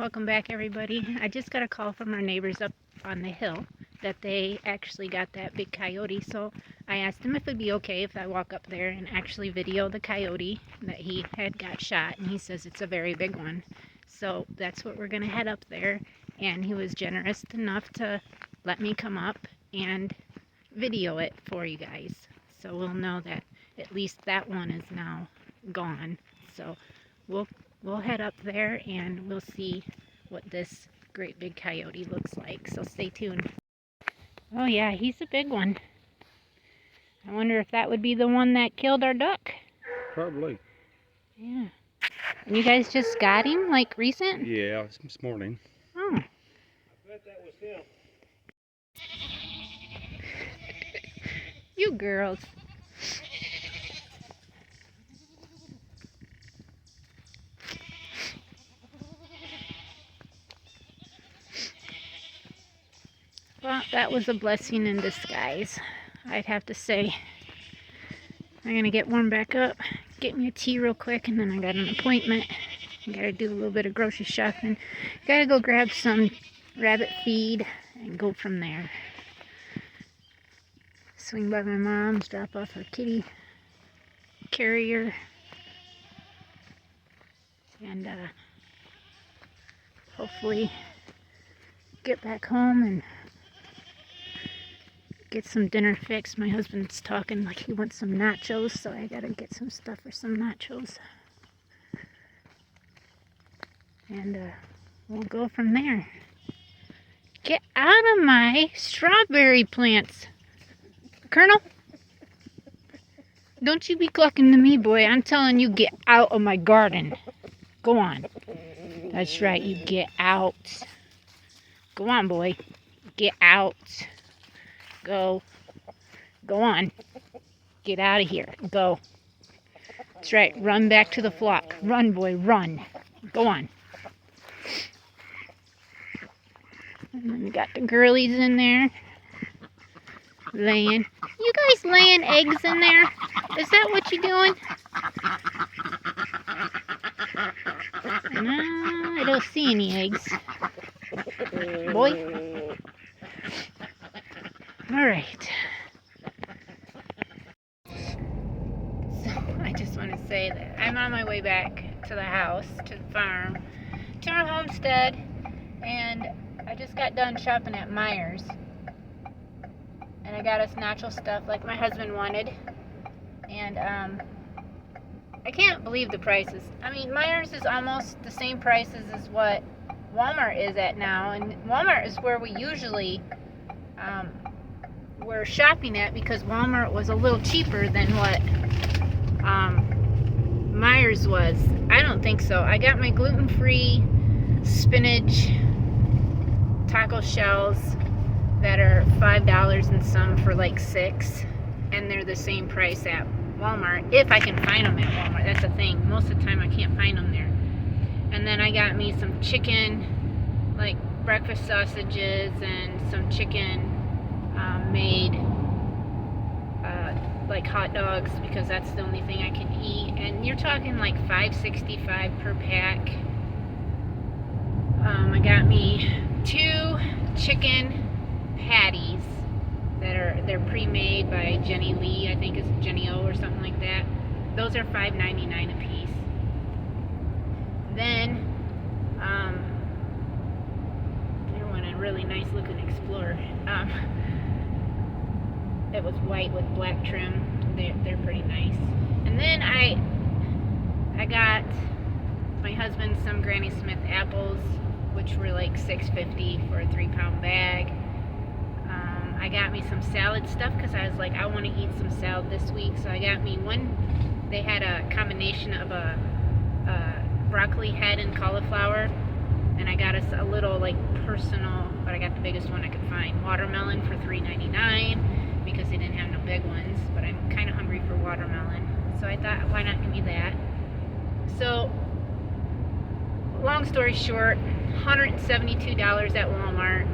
Welcome back, everybody. I just got a call from our neighbors up on the hill that they actually got that big coyote. So I asked him if it'd be okay if I walk up there and actually video the coyote that he had got shot. And he says it's a very big one. So that's what we're going to head up there. And he was generous enough to let me come up and video it for you guys. So we'll know that at least that one is now gone. So we'll head up there and we'll see what this great big coyote looks like. So stay tuned. Oh yeah, he's a big one. I wonder if that would be the one that killed our duck. Probably. Yeah. And you guys just got him, like recent? Yeah, this morning. Oh. I bet that was him. You girls. Well, that was a blessing in disguise, I'd have to say. I'm going to get warmed back up, get me a tea real quick, and then I got an appointment. I got to do a little bit of grocery shopping. Got to go grab some rabbit feed and go from there. Swing by my mom's, drop off her kitty carrier, and hopefully get back home and get some dinner fixed. My husband's talking like he wants some nachos, so I gotta get some stuff for some nachos. And we'll go from there. Get out of my strawberry plants, Colonel. Don't you be clucking to me, boy. I'm telling you, get out of my garden. Go on. That's right, you get out. Go on, boy. Get out. Go on, get out of here, go. That's right, run back to the flock. Run, boy, run. Go on. And then we got the girlies in there laying. You guys laying eggs in there? Is that what you're doing? No, I don't see any eggs. Boy. All right. So I just want to say that I'm on my way back to the house, to the farm, to our homestead, and I just got done shopping at Meijer's, and I got us natural stuff like my husband wanted, and I can't believe the prices. I mean, Meijer's is almost the same prices as what Walmart is at now, and Walmart is where we usually we're shopping at, because Walmart was a little cheaper than what Meijer's was. I don't think so. I got my gluten-free spinach taco shells that are $5 and some for like $6, and they're the same price at Walmart, if I can find them at Walmart. That's the thing. Most of the time I can't find them there. And then I got me some chicken, like breakfast sausages, and some chicken made like hot dogs, because that's the only thing I can eat. And you're talking like $5.65 per pack. I got me 2 chicken patties they're pre-made by Jenny Lee, I think it's Jenny O or something like that. Those are $5.99 a piece. Then there went a really nice looking Explorer. It was white with black trim. They're pretty nice. And then I got my husband some Granny Smith apples, which were like $6.50 for a 3-pound bag. I got me some salad stuff, because I was like, I want to eat some salad this week. So I got me one. They had a combination of a broccoli head and cauliflower, and I got us a little like personal, but I got the biggest one I could find, watermelon for $3.99, because they didn't have no big ones, but I'm kind of hungry for watermelon, so I thought, why not give me that? So long story short, $172 at Walmart,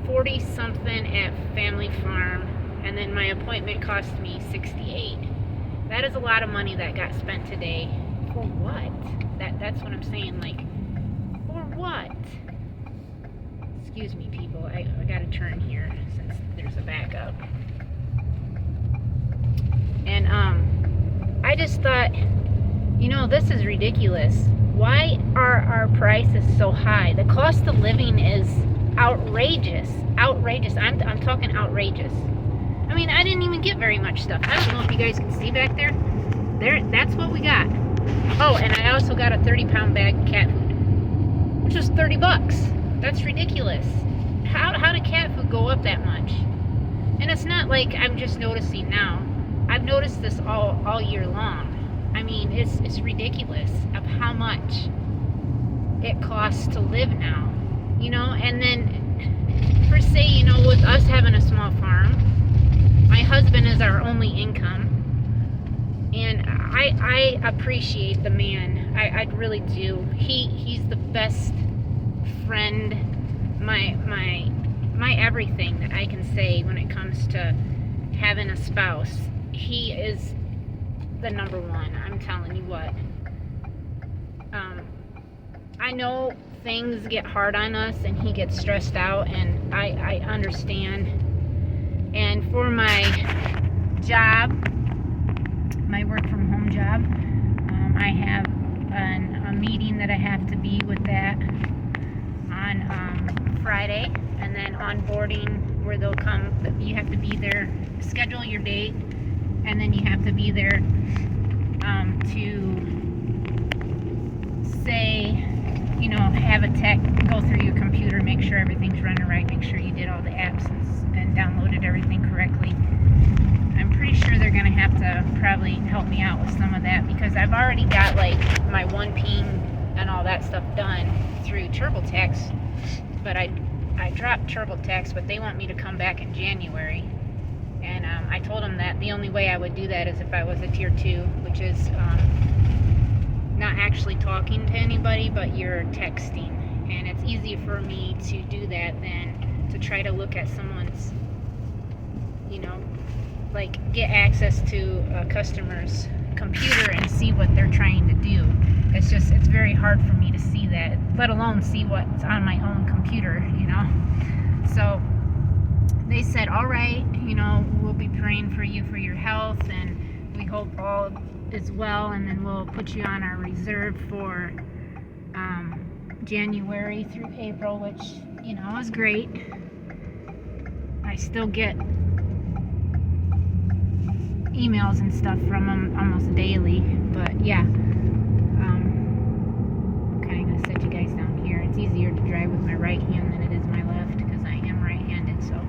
40 something at Family Farm, and then my appointment cost me $68. That is a lot of money that got spent today. For what? That's what I'm saying, like, for what? what? Excuse me, people. I gotta turn here since there's a backup. And I just thought, this is ridiculous. Why are our prices so high? The cost of living is outrageous. Outrageous. I'm talking outrageous. I mean, I didn't even get very much stuff. I don't know if you guys can see back there. That's what we got. Oh, and I also got a 30-pound bag of cat food, which was $30. That's ridiculous. How did cat food go up that much? And it's not like I'm just noticing now. I've noticed this all year long. I mean, it's ridiculous of how much it costs to live now. And then per se, with us having a small farm, my husband is our only income. And I appreciate the man. I really do. He's the best friend, my everything that I can say when it comes to having a spouse. He is the number one. I'm telling you what. I know things get hard on us and he gets stressed out, and I understand. And for my job, my work from home job, I have a meeting that I have to be with that on Friday, and then onboarding where they'll come. You have to be there, schedule your date, and then you have to be there to say, have a tech go through your computer, make sure everything's running right, make sure you did all the apps and downloaded everything correctly. I'm pretty sure they're going to have to probably help me out with some of that, because I've already got like my one ping and all that stuff done through TurboTax, but I dropped TurboTax, but they want me to come back in January. And I told them that the only way I would do that is if I was a tier 2, which is not actually talking to anybody, but you're texting. And it's easier for me to do that than to try to look at someone's, like get access to a customer's computer and see what they're trying to do. It's very hard for me to see that, let alone see what's on my own computer, So they said, all right, we'll be praying for you for your health, and we hope all is well, and then we'll put you on our reserve for January through April, which, is great. I still get emails and stuff from them almost daily, but yeah. I'm kind of going to set you guys down here. It's easier to drive with my right hand than it is my left, because I am right-handed, so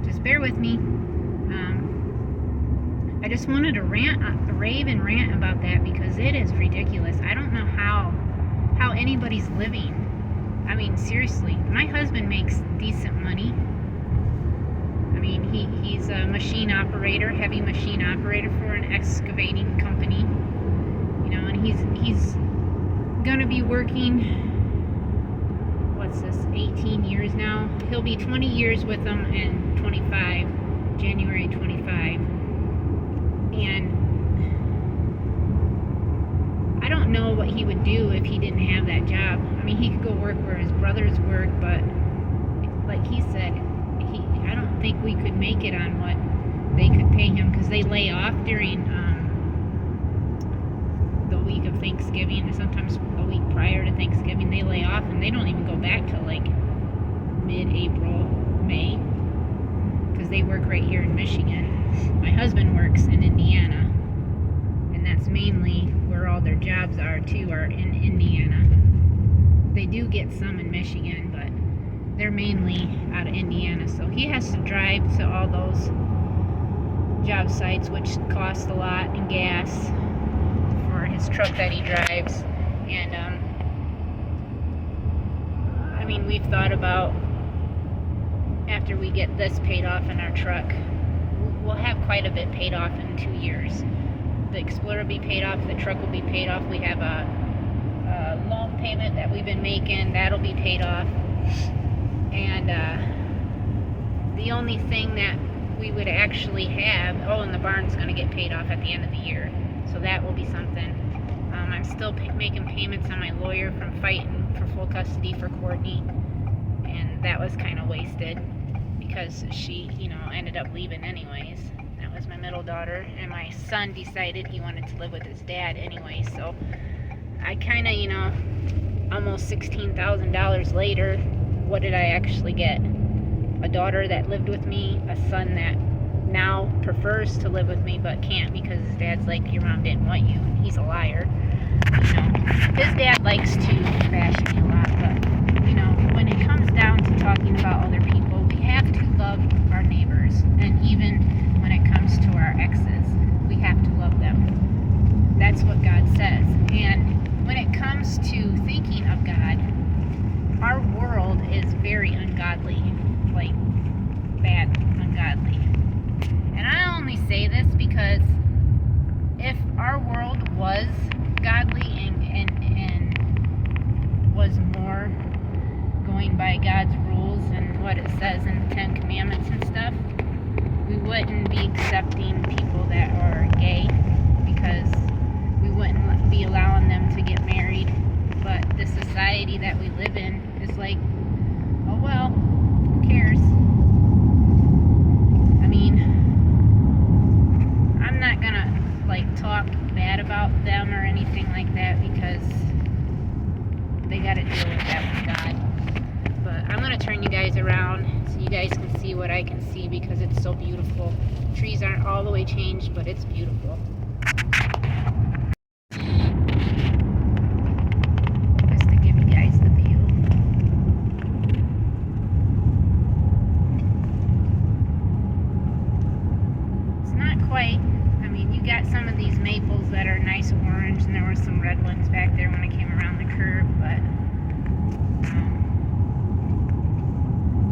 just bear with me. I just wanted to rave and rant about that, because it is ridiculous. I don't know how anybody's living. I mean, seriously, my husband makes decent money. I mean, he's a machine operator, heavy machine operator for an excavating company, and he's gonna be working, what's this, 18 years now. He'll be 20 years with them in January 25. And I don't know what he would do if he didn't have that job. I mean, he could go work where his brothers work, but like he said, I don't think we could make it on what they could pay him, because they lay off during the week of Thanksgiving, and sometimes a week prior to Thanksgiving they lay off, and they don't even go back till like mid-April, May, because they work right here in Michigan. My husband works in Indiana, and that's mainly where all their jobs are too, are in Indiana. They do get some in Michigan, but they're mainly out of Indiana, so he has to drive to all those job sites, which cost a lot in gas for his truck that he drives. And I mean, we've thought about, after we get this paid off in our truck, we'll have quite a bit paid off in 2 years. The Explorer will be paid off, the truck will be paid off. We have a loan payment that we've been making, that'll be paid off. And the only thing that we would actually have, and the barn's going to get paid off at the end of the year, so that will be something. I'm still making payments on my lawyer from fighting for full custody for Courtney, and that was kind of wasted because she, ended up leaving anyways. That was my middle daughter, and my son decided he wanted to live with his dad anyway, so I kind of, almost $16,000 later, what did I actually get? A daughter that lived with me, a son that now prefers to live with me but can't because his dad's like, your mom didn't want you, and he's a liar. His dad likes to bash me a lot, but when it comes down to talking about other people, we have to love our neighbors, and even when it comes to our exes, we have to love them. That's what God says. And when it comes to thinking of God, our world is very ungodly, like bad ungodly. And I only say this because if our world was godly and was more going by God's rules and what it says in the 10 Commandments and stuff, we wouldn't be accepting people that are gay, because we wouldn't be allowing them to get married. But the society that we live in is like, oh well, who cares? I mean, I'm not gonna talk bad about them or anything like that, because they gotta deal with that with God. But I'm gonna turn you guys around so you guys can see what I can see, because it's so beautiful. Trees aren't all the way changed, but it's beautiful. Just to give you guys the view. It's not quite. I mean, you got some of these maples that are nice orange, and there were some red ones back there when I came around the curve, but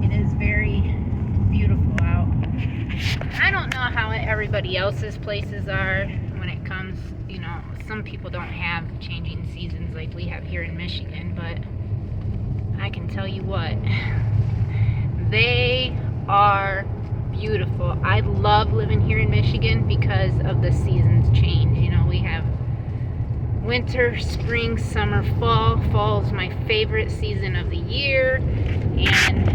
it is very beautiful out. I don't know how everybody else's places are when it comes, some people don't have changing seasons like we have here in Michigan, but I can tell you what, they are beautiful. I love living here in Michigan because of the seasons change. We have winter, spring, summer, fall. Fall is my favorite season of the year, and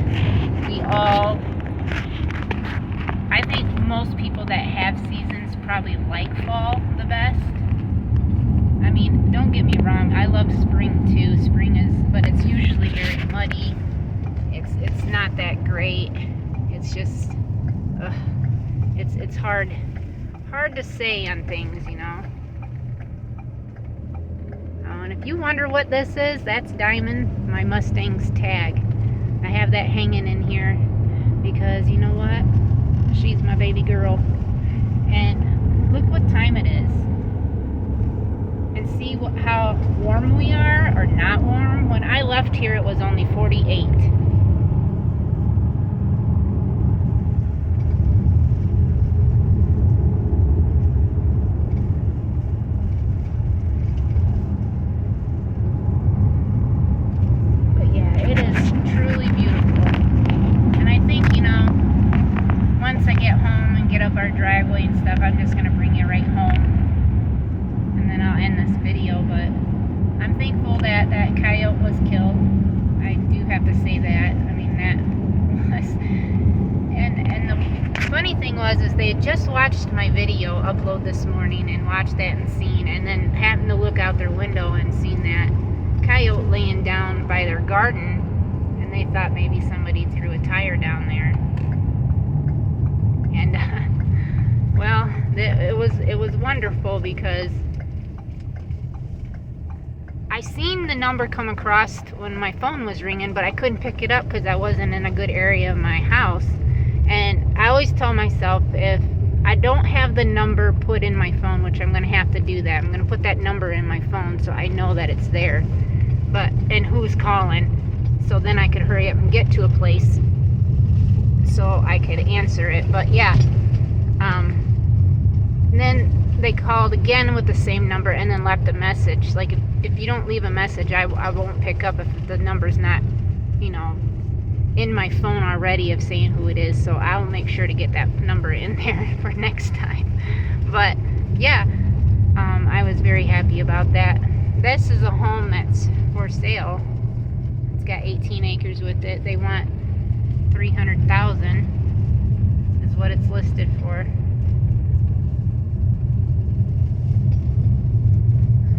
I think most people that have seasons probably like fall the best. I mean, don't get me wrong, I love spring too. But it's usually very muddy. It's not that great. It's just, it's hard to say on things, And if you wonder what this is, that's Diamond, my Mustang's tag. I have that hanging in here because, you know what? She's my baby girl. And look what time it is. And see how warm we are, or not warm. When I left here, it was only 48. Our driveway and stuff, I'm just gonna bring you right home, and then I'll end this video. But I'm thankful that that coyote was killed. I do have to say that. I mean, that was, and the funny thing was is they had just watched my video upload this morning and watched that and seen, and then happened to look out their window and seen that coyote laying down by their garden, and they thought maybe somebody threw a tire down there. And well, it was wonderful, because I seen the number come across when my phone was ringing, but I couldn't pick it up because I wasn't in a good area of my house. And I always tell myself, if I don't have the number put in my phone, which I'm going to have to do that, I'm going to put that number in my phone so I know that it's there, and who's calling, so then I could hurry up and get to a place so I could answer it. But yeah, and then they called again with the same number and then left a message. Like, if you don't leave a message, I won't pick up if the number's not, in my phone already of saying who it is. So I'll make sure to get that number in there for next time. But yeah, I was very happy about that. This is a home that's for sale. got 18 acres with it. They want 300,000 is what it's listed for.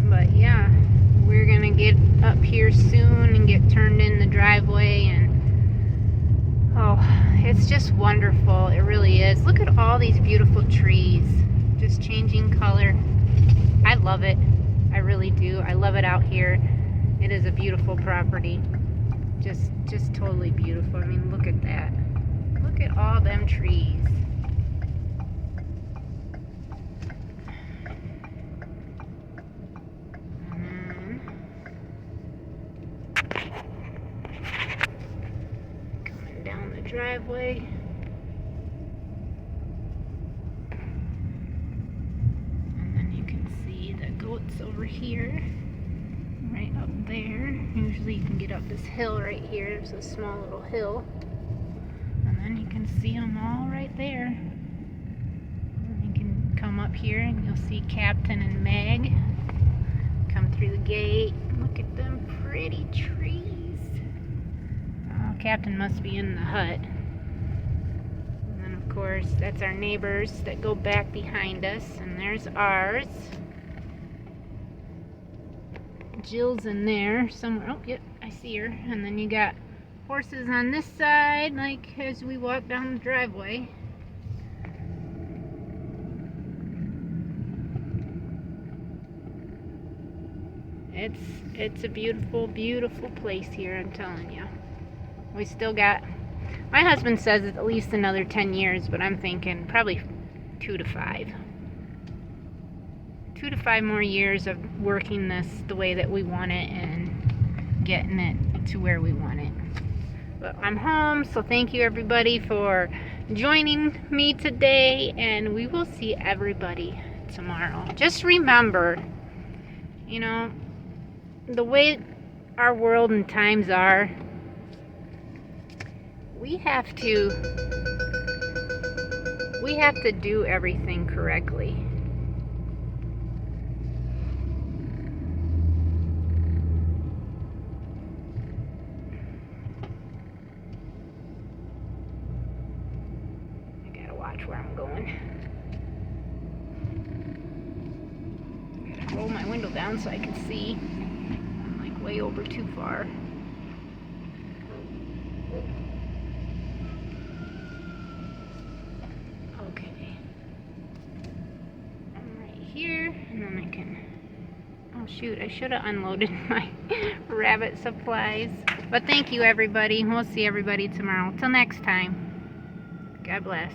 But yeah, we're gonna get up here soon and get turned in the driveway, and oh, it's just wonderful. It really is. Look at all these beautiful trees just changing color. I love it. I really do. I love it out here. It is a beautiful property. Just totally beautiful. I mean, look at that. Look at all them trees. And coming down the driveway. And then you can see the goats over here. Right up there. Usually you can get up this hill right here. There's a small little hill. And then you can see them all right there. And you can come up here and you'll see Captain and Meg come through the gate. Look at them pretty trees. Oh, Captain must be in the hut. And then of course that's our neighbors that go back behind us. And there's ours. Jill's in there somewhere. Oh, yep, I see her. And then you got horses on this side, like as we walk down the driveway. It's a beautiful, beautiful place here, I'm telling you. We still got, my husband says it's at least another 10 years, but I'm thinking probably 2 to 5. 2 to 5 more years of working this the way that we want it and getting it to where we want it. But I'm home, so thank you everybody for joining me today, and we will see everybody tomorrow. Just remember, you know, the way our world and times are, we have to do everything correctly. Watch where I'm going. I gotta roll my window down so I can see. I'm like way over too far. Okay. I'm right here, and then I can. Oh shoot, I should have unloaded my rabbit supplies. But thank you everybody. We'll see everybody tomorrow. Till next time. God bless.